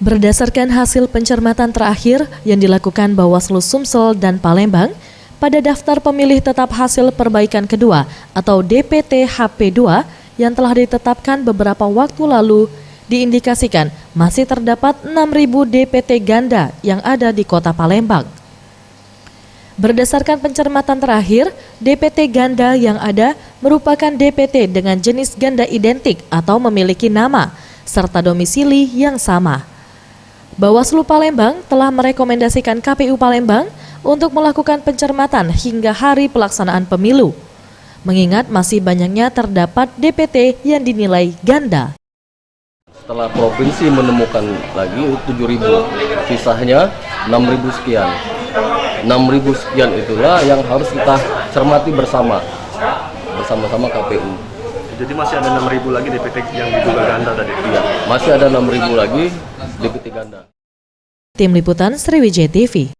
Berdasarkan hasil pencermatan terakhir yang dilakukan Bawaslu Sumsel dan Palembang, pada daftar pemilih tetap hasil perbaikan kedua atau DPT HP2 yang telah ditetapkan beberapa waktu lalu, diindikasikan masih terdapat 6.000 DPT ganda yang ada di kota Palembang. Berdasarkan pencermatan terakhir, DPT ganda yang ada merupakan DPT dengan jenis ganda identik atau memiliki nama, serta domisili yang sama. Bawaslu Palembang telah merekomendasikan KPU Palembang untuk melakukan pencermatan hingga hari pelaksanaan pemilu, mengingat masih banyaknya terdapat DPT yang dinilai ganda. Setelah provinsi menemukan lagi 7.000, sisanya 6.000 sekian. 6.000 sekian itulah yang harus kita cermati bersama-sama KPU. Jadi masih ada 6.000 lagi DPT yang diduga ganda tadi? Iya, masih ada 6.000 lagi DPT ganda. Tim Liputan Sriwijaya TV.